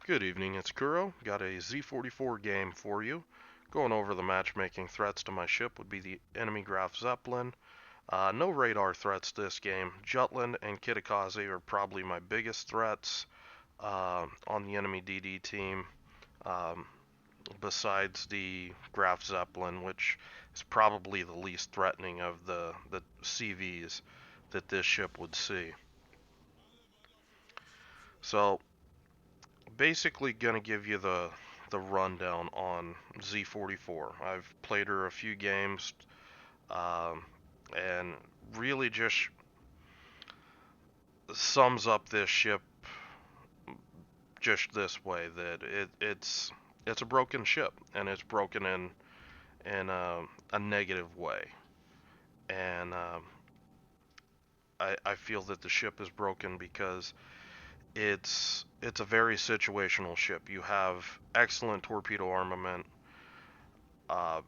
Good evening, it's Kuro. Got a Z44 game for you. Going over the matchmaking threats to my ship would be the enemy Graf Zeppelin. No radar threats this game. Jutland and Kitakaze are probably my biggest threats on the enemy DD team, um, besides the Graf Zeppelin, which is probably the least threatening of the CVs that this ship would see. So basically gonna give you the rundown on Z44. I've played her a few games, um, and really just sums up this ship just this way: that it's a broken ship, and it's broken in a negative way, and I feel that the ship is broken because it's a very situational ship. You have excellent torpedo armament. Uh,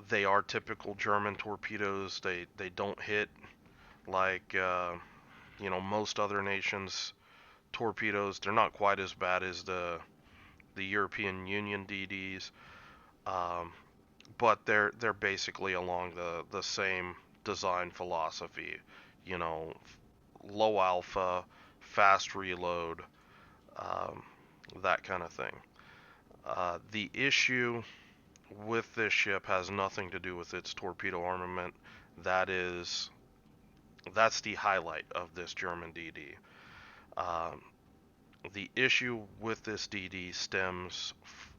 they are typical German torpedoes. They don't hit like most other nations' torpedoes. They're not quite as bad as the European Union DDs, um, but they're basically along the same design philosophy. You know, low alpha, fast reload, um, that kind of thing. The issue with this ship has nothing to do with its torpedo armament. That is, that's the highlight of this German DD. Um, the issue with this DD stems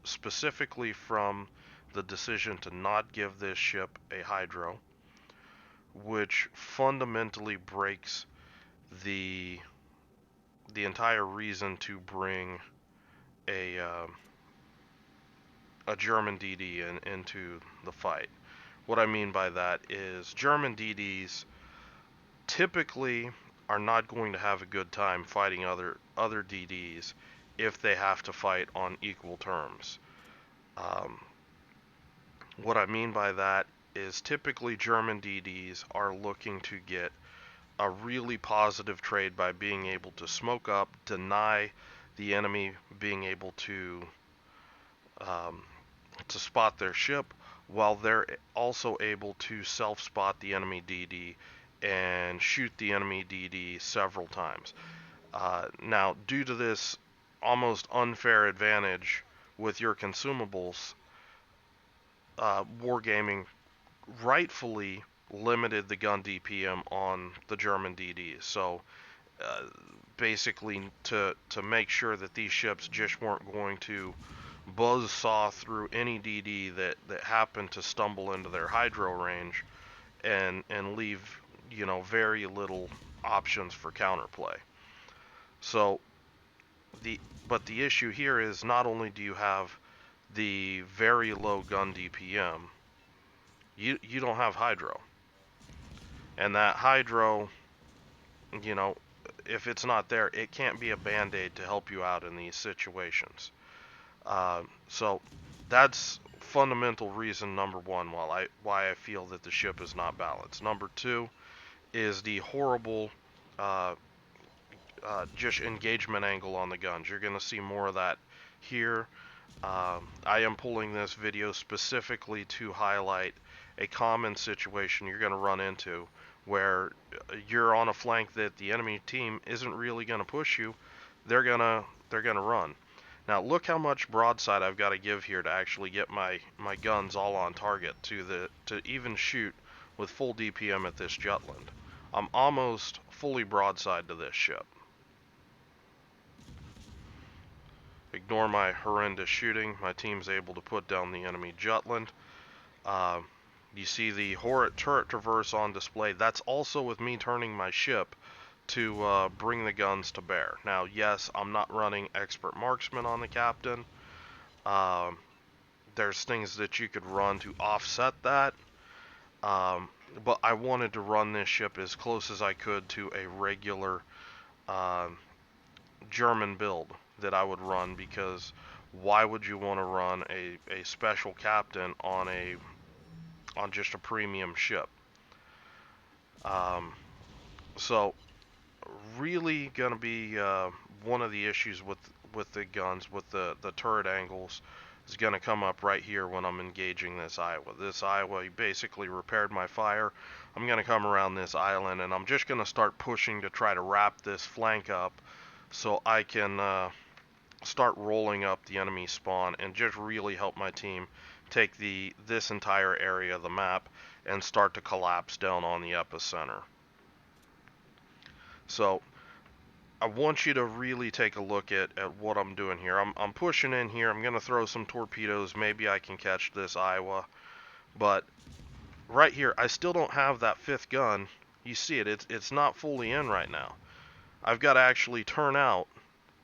specifically from the decision to not give this ship a hydro, which fundamentally breaks the the entire reason to bring a a German DD into the fight. What I mean by that is German DDs typically are not going to have a good time fighting other DDs if they have to fight on equal terms. Um, what I mean by that is typically German DDs are looking to get a really positive trade by being able to smoke up, deny the enemy being able um, to spot their ship, while they're also able to self-spot the enemy DD and shoot the enemy DD several times. Now, due to this almost unfair advantage with your consumables, Wargaming rightfully limited the gun DPM on the German DDs. So uh, basically, to make sure that these ships just weren't going to buzzsaw through any DD that happened to stumble into their hydro range and leave very little options for counterplay. So the but the issue here is not only do you have the very low gun DPM, you don't have hydro, and that hydro, you know, if it's not there, it can't be a band-aid to help you out in these situations. So that's fundamental reason number one why I feel that the ship is not balanced. Number two is the horrible uh, just engagement angle on the guns. You're going to see more of that here. I am pulling this video specifically to highlight a common situation you're going to run into where you're on a flank that the enemy team isn't really going to push you. They're gonna run. Now look how much broadside I've got to give here to actually get my guns all on target to even shoot with full DPM at this Jutland. I'm almost fully broadside to this ship. Ignore my horrendous shooting. My team's able to put down the enemy Jutland. Uh, you see the turret traverse on display. That's also with me turning my ship to bring the guns to bear. Now, yes, I'm not running expert marksman on the captain. Um, there's things that you could run to offset that. Um, but I wanted to run this ship as close as I could to a regular um, German build that I would run, because why would you want to run a special captain on just a premium ship? Um, so really gonna be one of the issues the guns, with the turret angles, is going to come up right here when I'm engaging this Iowa. This Iowa basically repaired my fire. I'm going to come around this island, and I'm just going to start pushing to try to wrap this flank up so I can start rolling up the enemy spawn and just really help my team take this entire area of the map and start to collapse down on the epicenter. So I want you to really take a look at what I'm doing here. I'm pushing in here. I'm going to throw some torpedoes. Maybe I can catch this Iowa. But right here, I still don't have that fifth gun. You see it. It's not fully in right now. I've got to actually turn out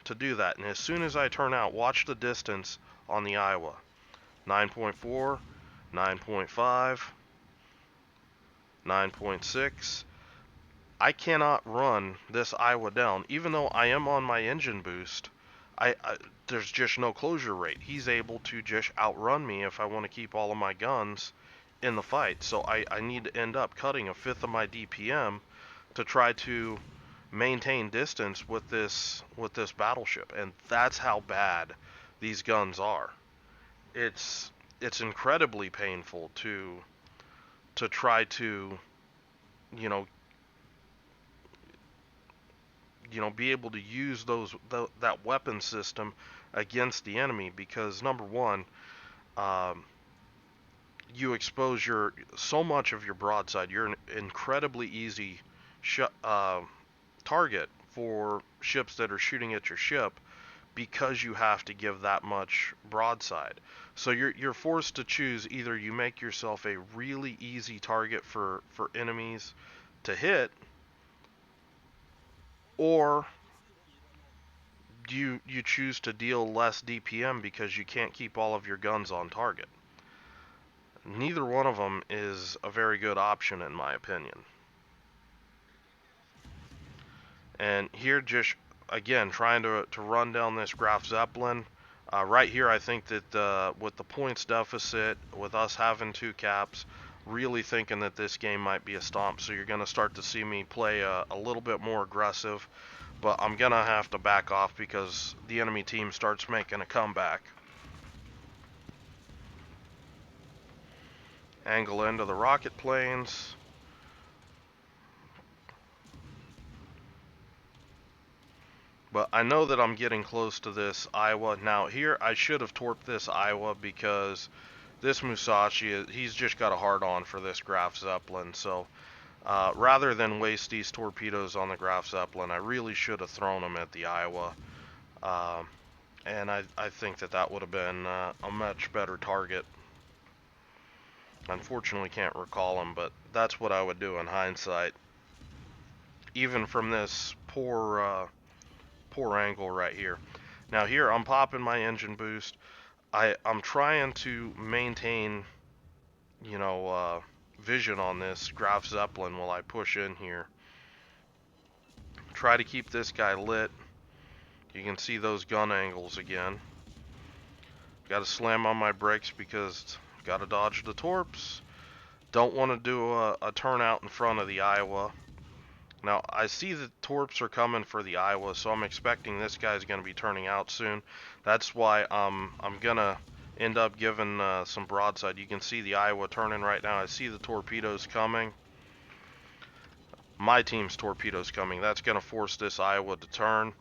to do that. And as soon as I turn out, watch the distance on the Iowa. 9.4, 9.5, 9.6. I cannot run this Iowa down, even though I am on my engine boost. There's just no closure rate. He's able to just outrun me if I want to keep all of my guns in the fight. So I need to end up cutting a fifth of my DPM to try to maintain distance with this battleship, and that's how bad these guns are. It's incredibly painful to try to, you know, be able to use that weapon system against the enemy, because number one, you expose so much of your broadside. You're an incredibly easy target for ships that are shooting at your ship, because you have to give that much broadside. So you're forced to choose: either you make yourself a really easy target for enemies to hit, or you choose to deal less DPM because you can't keep all of your guns on target. Neither one of them is a very good option in my opinion. And here, just again trying to run down this Graf Zeppelin. Right here, I think that with the points deficit, with us having 2 caps, really thinking that this game might be a stomp. So you're going to start to see me play a little bit more aggressive, but I'm going to have to back off because the enemy team starts making a comeback. Angle into the rocket planes. But I know that I'm getting close to this Iowa. Now here, I should have torped this Iowa, because this Musashi, he's just got a hard-on for this Graf Zeppelin. So rather than waste these torpedoes on the Graf Zeppelin, I really should have thrown them at the Iowa. And I think that would have been a much better target. Unfortunately, can't recall them, but that's what I would do in hindsight. Even from this poor angle right here. Now here, I'm popping my engine boost. I'm trying to maintain, vision on this Graf Zeppelin while I push in here. Try to keep this guy lit. You can see those gun angles again. Got to slam on my brakes because got to dodge the torps. Don't want to do a turnout in front of the Iowa. Now, I see the torps are coming for the Iowa, so I'm expecting this guy's going to be turning out soon. That's why I'm going to end up giving some broadside. You can see the Iowa turning right now. I see the torpedoes coming. My team's torpedoes coming. That's going to force this Iowa to turn.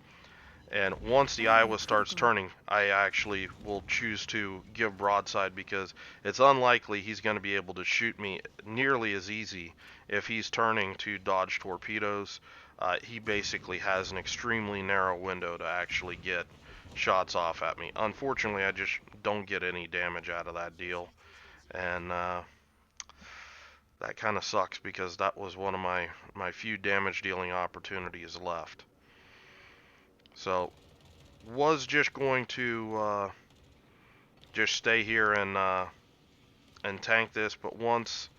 And once the Iowa starts turning, I actually will choose to give broadside, because it's unlikely he's going to be able to shoot me nearly as easy if he's turning to dodge torpedoes. He basically has an extremely narrow window to actually get shots off at me. Unfortunately, I just don't get any damage out of that deal. And that kind of sucks, because that was one of my few damage dealing opportunities left. So, was just going to just stay here and tank this, but once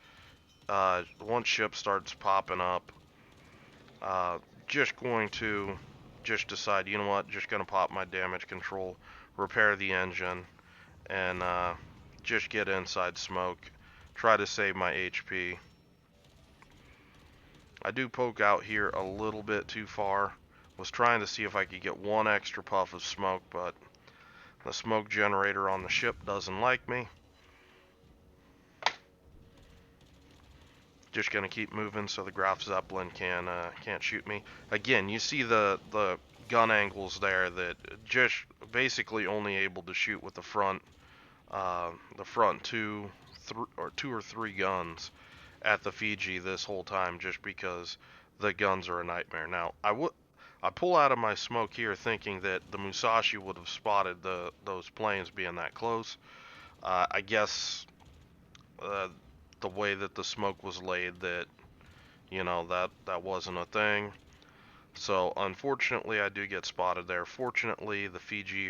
ship starts popping up, just going to just decide, you know what, just going to pop my damage control, repair the engine, and just get inside smoke, try to save my HP. I do poke out here a little bit too far Was trying to see if I could get one extra puff of smoke, but the smoke generator on the ship doesn't like me. Just gonna keep moving so the Graf Zeppelin can't shoot me. Again, you see the gun angles there that just basically only able to shoot with the front two or three guns at the Fiji this whole time, just because the guns are a nightmare. Now I pull out of my smoke here thinking that the Musashi would have spotted those planes being that close. I guess uh, the way that the smoke was laid, that that wasn't a thing. So unfortunately, I do get spotted there. Fortunately, the Fiji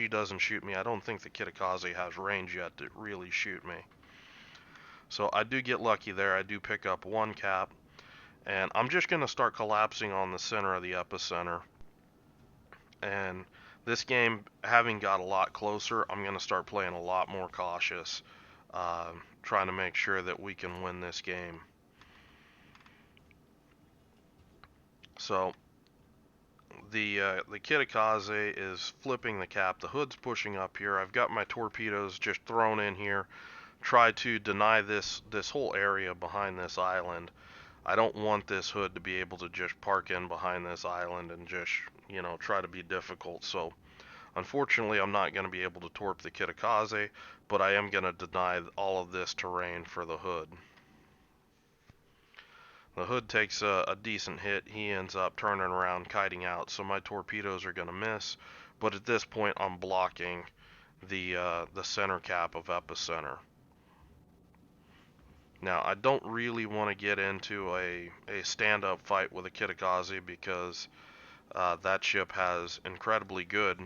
doesn't shoot me. I don't think the Kitakaze has range yet to really shoot me. So I do get lucky there. I do pick up one cap, and I'm just gonna start collapsing on the center of the epicenter. And this game, having got a lot closer, I'm gonna start playing a lot more cautious, trying to make sure that we can win this game. So the Kitakaze is flipping the cap. The hood's pushing up here. I've got my torpedoes just thrown in here. Try to deny this whole area behind this island. I don't want this hood to be able to just park in behind this island and just, try to be difficult. So unfortunately, I'm not going to be able to torp the Kitakaze, but I am going to deny all of this terrain for the hood. The hood takes a decent hit. He ends up turning around, kiting out, so my torpedoes are going to miss. But at this point, I'm blocking the center cap of epicenter. Now, I don't really want to get into a stand-up fight with a Kitakaze, because that ship has incredibly good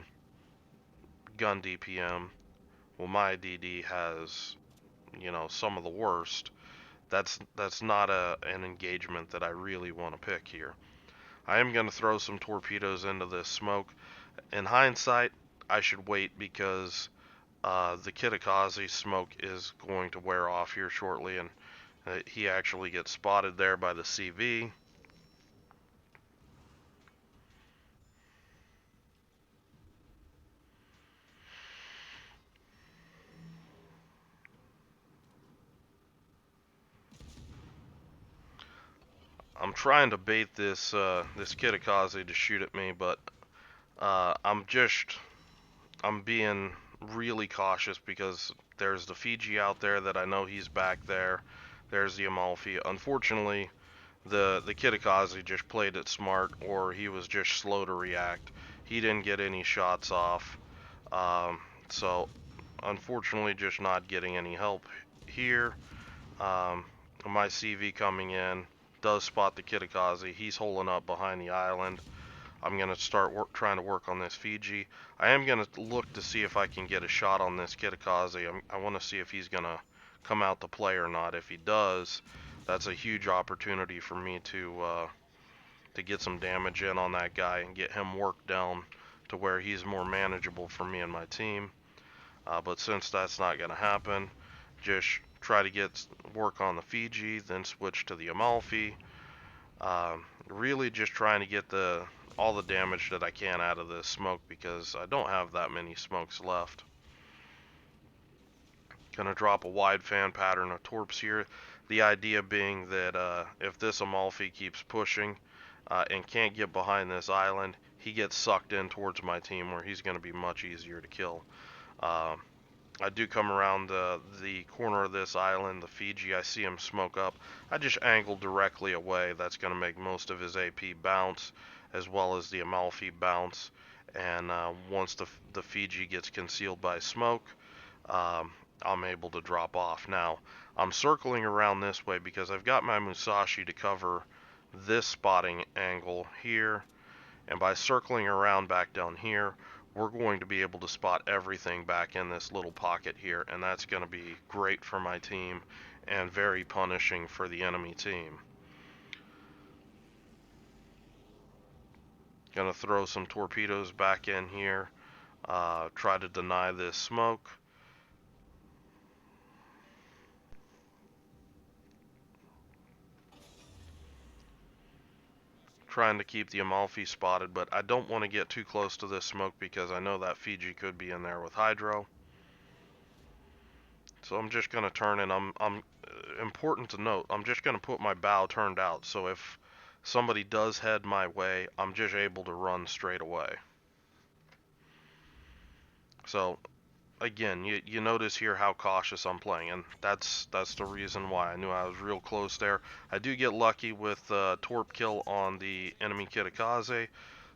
gun DPM. Well, my DD has, some of the worst. That's not an engagement that I really want to pick here. I am going to throw some torpedoes into this smoke. In hindsight, I should wait, because the Kitakaze smoke is going to wear off here shortly, and he actually gets spotted there by the CV. I'm trying to bait this Kitakaze to shoot at me, but I'm being really cautious, because there's the Fiji out there that I know he's back there. There's the Amalfi. Unfortunately, the Kitakaze just played it smart, or he was just slow to react. He didn't get any shots off. So unfortunately, just not getting any help here. Um, my CV coming in does spot the Kitakaze. He's holding up behind the island. I'm going to start trying to work on this Fiji. I am going to look to see if I can get a shot on this Kitakaze. I want to see if he's going to come out to play or not. If he does, that's a huge opportunity for me to get some damage in on that guy and get him worked down to where he's more manageable for me and my team. But since that's not going to happen, just try to get work on the Fiji, then switch to the Amalfi. Really just trying to get all the damage that I can out of this smoke, because I don't have that many smokes left. Gonna drop a wide fan pattern of torps here. The idea being that if this Amalfi keeps pushing and can't get behind this island, he gets sucked in towards my team, where he's going to be much easier to kill. I do come around the corner of this island, the Fiji. I see him smoke up. I just angle directly away. That's going to make most of his AP bounce, as well as the Amalfi bounce. And once the Fiji gets concealed by smoke, I'm able to drop off. Now, I'm circling around this way because I've got my Musashi to cover this spotting angle here. And by circling around back down here, we're going to be able to spot everything back in this little pocket here, and that's going to be great for my team and very punishing for the enemy team. Gonna throw some torpedoes back in here, try to deny this smoke. trying to keep the Amalfi spotted, but I don't want to get too close to this smoke because I know that Fiji could be in there with hydro. So I'm just going to turn, and I'm important to note, I'm just going to put my bow turned out, so if somebody does head my way, I'm just able to run straight away. So again, you notice here how cautious I'm playing, and that's the reason why I knew I was real close there. I do get lucky with torp kill on the enemy Kitakaze,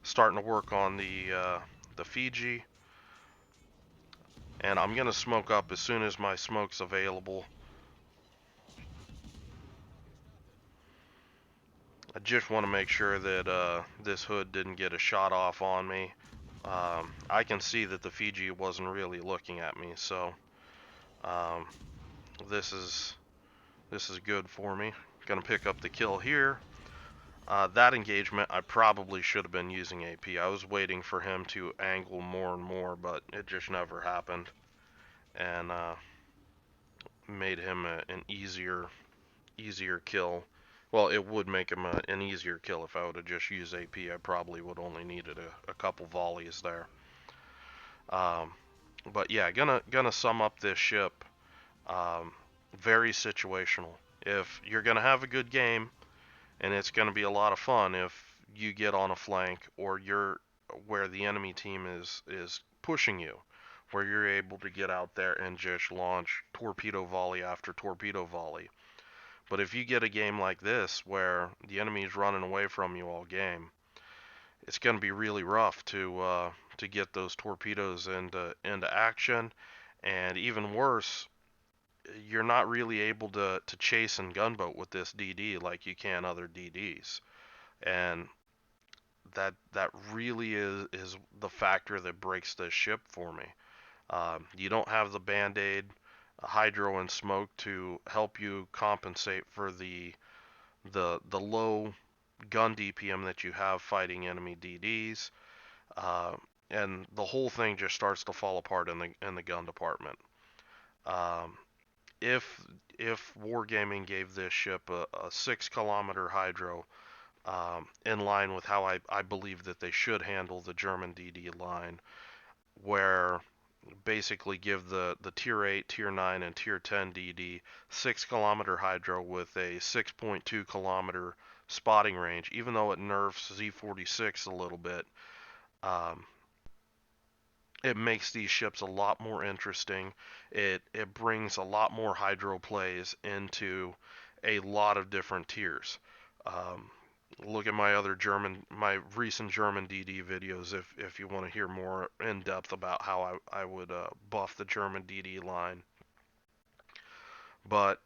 starting to work on the Fiji, and I'm gonna smoke up as soon as my smoke's available. I just want to make sure that this hood didn't get a shot off on me. I can see that the Fiji wasn't really looking at me, so um, this is good for me. Gonna pick up the kill here. That engagement, I probably should have been using AP. I was waiting for him to angle more and more, but it just never happened, and made him an easier kill. Well, it would make him an easier kill if I would have just used AP. I probably would only needed a couple volleys there. Um, but yeah, gonna sum up this ship. Um, very situational. If you're gonna have a good game, and it's gonna be a lot of fun if you get on a flank or you're where the enemy team is pushing you, where you're able to get out there and just launch torpedo volley after torpedo volley. But if you get a game like this where the enemy's running away from you all game, it's going to be really rough to get those torpedoes into action, and even worse, you're not really able to chase and gunboat with this DD like you can other DDs, and that really is the factor that breaks this ship for me. You don't have the band-aid, hydro, and smoke to help you compensate for the low gun DPM that you have fighting enemy DDs, uh, and the whole thing just starts to fall apart in the gun department. Um, if Wargaming gave this ship a 6 kilometer hydro, in line with how I believe that they should handle the German DD line, where basically give the tier 8, tier 9, and tier 10 DD 6 kilometer hydro with a 6.2 kilometer spotting range, even though it nerfs Z46 a little bit. Um, it makes these ships a lot more interesting. It brings a lot more hydro plays into a lot of different tiers. Um, Look at my recent German DD videos if you want to hear more in depth about how I would buff the German DD line. But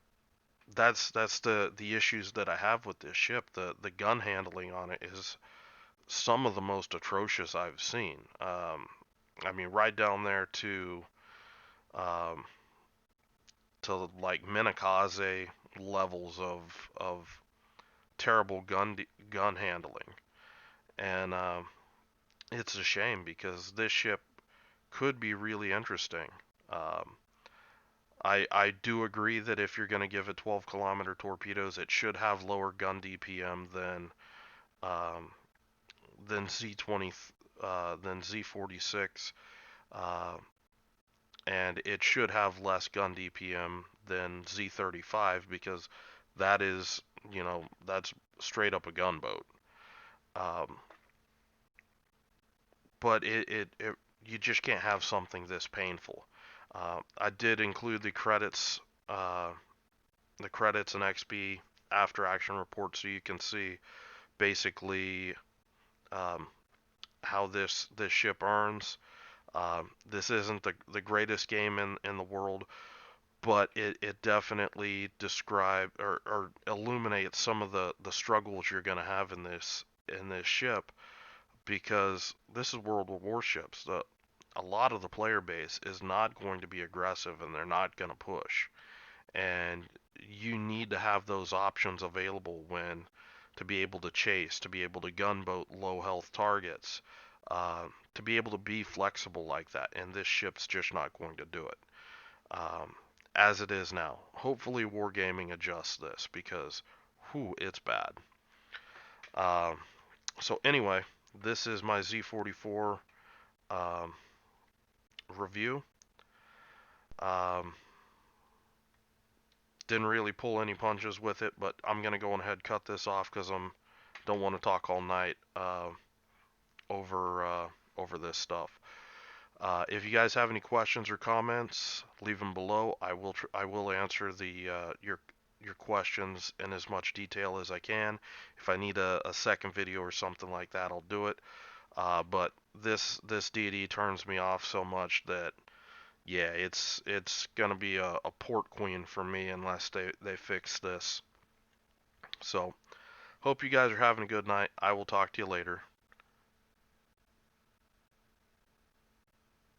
that's the issues that I have with this ship. The gun handling on it is some of the most atrocious I've seen. I mean, right down there um, to like Minakaze levels of terrible gun handling, and it's a shame because this ship could be really interesting. Um, I do agree that if you're going to give it 12 kilometer torpedoes, it should have lower gun DPM um, than Z20 than Z46, uh, and it should have less gun DPM than Z35 because that is, that's straight up a gunboat. Um, but you just can't have something this painful. I did include uh, the credits and XP after action report, so you can see basically um, how this ship earns. This isn't the greatest game in the world, but it definitely describe or illuminates some of the struggles you're going to have in this ship, because this is World War Warships. A lot of the player base is not going to be aggressive and they're not going to push. And you need to have those options available when to be able to chase, to be able to gunboat low health targets, to be able to be flexible like that. And this ship's just not going to do it as it is now. Hopefully, Wargaming adjusts this because, whew, it's bad. Um, So anyway, this is my Z44 um, review. Um, didn't really pull any punches with it, but I'm gonna go ahead and cut this off because I don't want to talk all night over over this stuff. If you guys have any questions or comments, leave them below. I will answer your questions in as much detail as I can. If I need a second video or something like that, I'll do it. But this deity turns me off so much that yeah, it's gonna be a port queen for me unless they fix this. So hope you guys are having a good night. I will talk to you later.